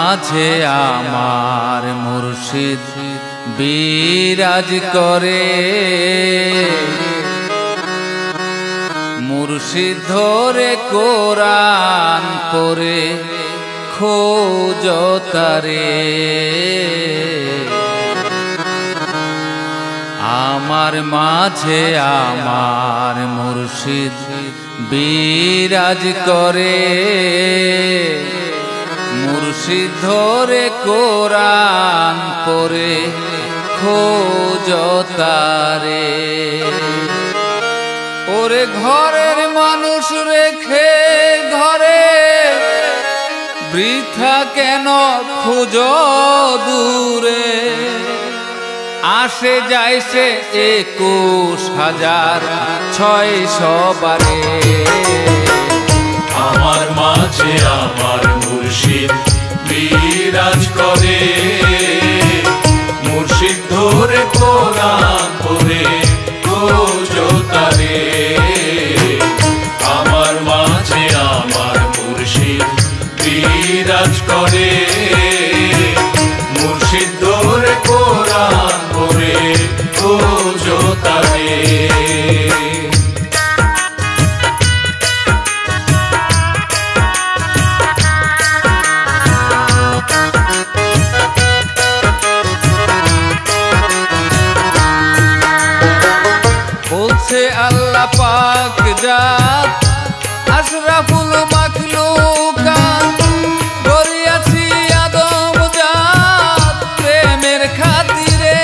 মাঝে আমার মুর্শিদ বিরাজ করে। মুর্শিদ ধরে কোরআন পড়ে খোঁজ তারে। আমার মাঝে আমার মুর্শিদ বিরাজ করে। মুর্শিদ ধরে কোরআন পড়ে খোঁজ তারে। ওরে ঘরের মানুষ রেখে ঘরে বৃথা কেন খুঁজো দূরে। আসে যায় সে 21,600 বারে। আমার মাঝে আমার মুর্শিদ বিরাজ করে। মুর্শিদ ধরে কোরআন পড়ে খোঁজ তারে। আমার মাঝে আমার মুর্শিদ বিরাজ করে। মুর্শিদ ধরে কোরআন পড়ে খোঁজ তারে। বলছে আল্লাহ পাক জাত আশরাফুল মাখলুকাত, গড়িয়াছি আদম জাত প্রেমের খাতিরে।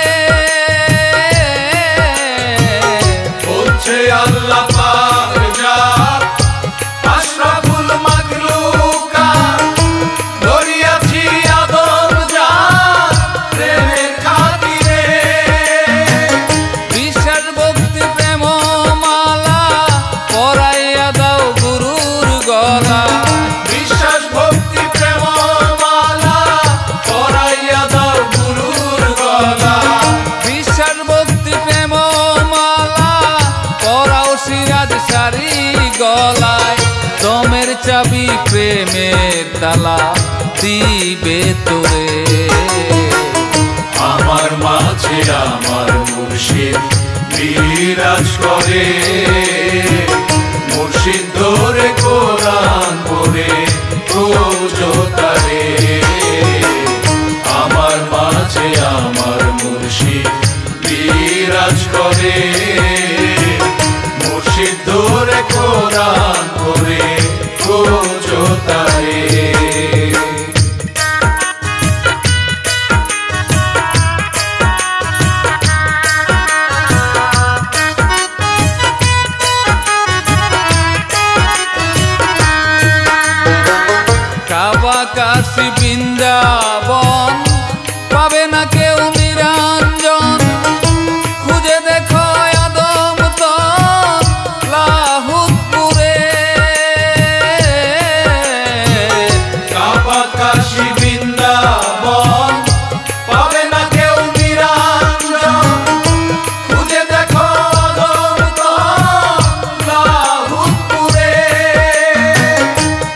বলছে আল্লাহ পাক জাত আশরাফুল মাখলুকাত, গড়িয়াছি আদম জাত প্রেমের খাতিরে। বিশ্বাস ভক্তি প্রেম মালা পরাইয়া দাও গুরুর গলা। বিশ্বাস ভক্তি প্রেম মালা পরাইয়া দাও গুরুর গলা। বিশ্বাস ভক্তি প্রেম মালা পরাও সিরাজ সারি গলায়। দমের চাবি প্রেমের তালা দিবে তোরে। আমার মাঝে আমার মুর্শিদ বিরাজ করে। মুর্শিদ ধরে কোরআন পড়ে খোঁজ তারে। আমার মাঝে আমার মুর্শিদ বিরাজ করে। মুর্শিদ ধরে কোরআন পড়ে খোঁজ তারে। কাবা কাশী বৃন্দাবন পাবে না কেউ নিরঞ্জন। খুঁজে দেখো আদম তন লাহুতপুরে। কাবা কাশী বৃন্দাবন পাবে না কেউ নিরঞ্জন। খুঁজে দেখো আদম তন লাহুতপুরে।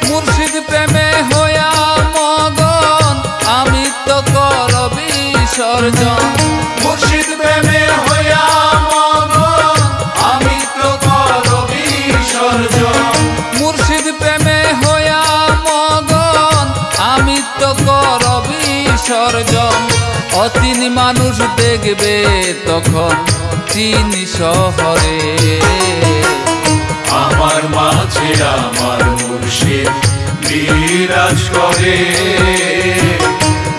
মুর্শিদ প্রেমে হইয়া মগন আমি তো কর বিসর্জন। মুর্শিদ প্রেমে হইয়া মগন আমি তো কর বিসর্জন। মুর্শিদ প্রেমে হইয়া মগন আমি তো কর বিসর্জন। অচিন মানুষ দেখবে তখন চীন শহরে। আমার মাঝে আমার মুর্শিদ বিরাজ করে।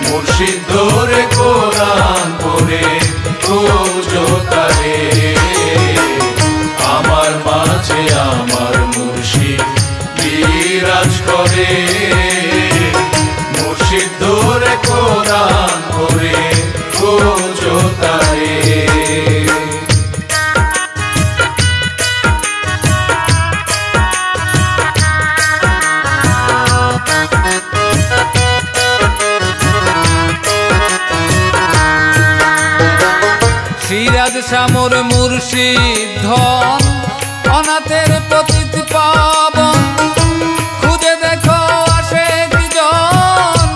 মুর্শিদ ধরে কোরআন পড়ে খোঁজ তারে। আমার মাঝে আমার মুর্শিদ বিরাজ করে। মুর্শিদ ধরে কোরআন পড়ে খোঁজ তারে। সিরাজ শামুর মুর্শিদ ধন অনাথের পতিত পাবন। খুঁজে দেখো আসে কি জন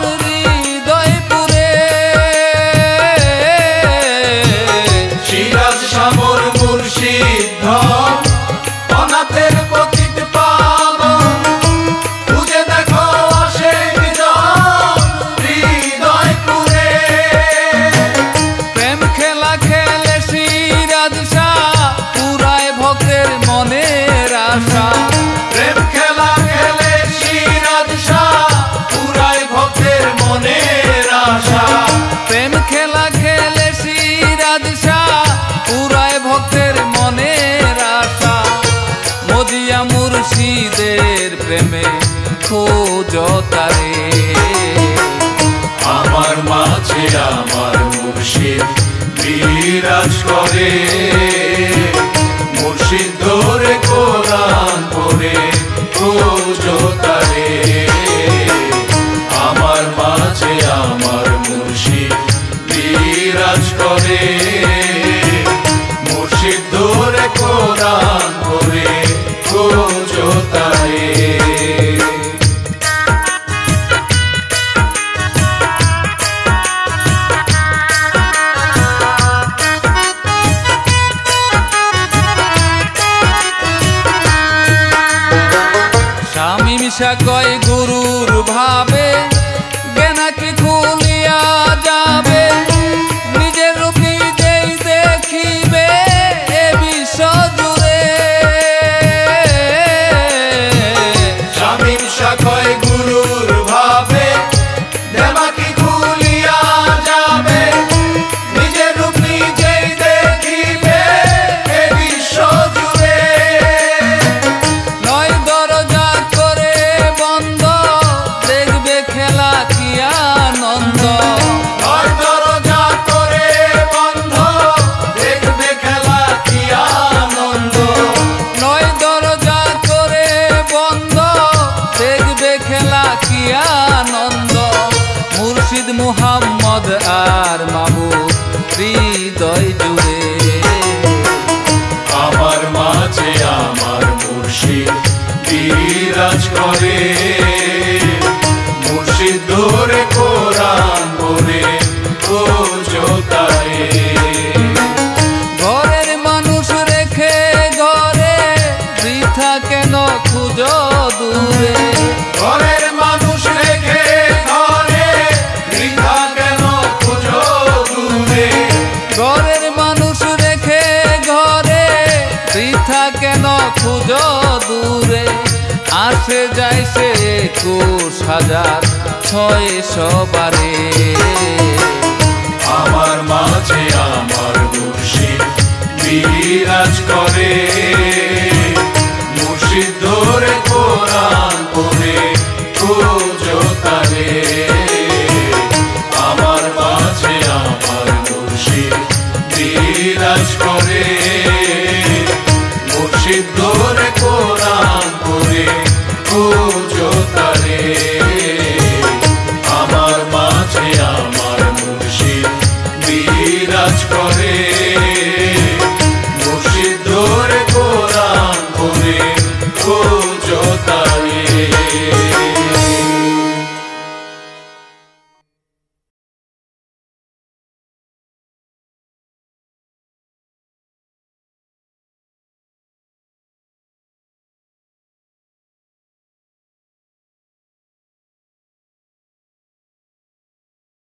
খোঁজো তারে। আমার মাঝে আমার মুর্শিদ বিরাজ করে, মুর্শিদ ধরে কোরআন পড়ে খোঁজো তারে। আমার মাঝে আমার মুর্শিদ বিরাজ করে, মুর্শিদ ধরে কোরআন পড়ে খোঁজো তারে। মিশা কয় গুরুর ভাবে জ্ঞানাকে খুলিয়া যাবে, নিজের রূপ নিজেই দেখিবে এ বিশ্ব জুড়ে। স্বামী মিশা কয় গুরুর ভাবে জ্ঞানাকে খুলিয়া যাবে, নিজের রূপ নিজেই দেখিবে এ বিশ্ব জুড়ে। নয় দরজা বন্ধ দেখবে খেলা কি আনন্দ, নয় দরজা করে বন্ধ দেখবে খেলা কি আনন্দ, নয় দরজা করে বন্ধ দেখবে খেলা কি আনন্দ। মুর্শিদ মুহাম্মদ আর মাবুদ হৃদয় জুড়ে। আমার মাঝে আমার মুর্শিদ বিরাজ করে, মুর্শিদ ধরে কোরআন পড়ে খোঁজো তারে। ঘরের মানুষ রেখে ঘরে বৃথা কেন খুঁজো দূরে, ঘরের মানুষ রেখে ঘরে বৃথা কেন খুঁজো দূরে, ঘরের মানুষ রেখে ঘরে বৃথা কেন খুঁজো দূরে। আসে যায় সে 21,600 বারে। আমার মাঝে আমার মুর্শিদ বিরাজ করে, মুর্শিদ ধরে কোরআন পড়ে খোঁজো তারে।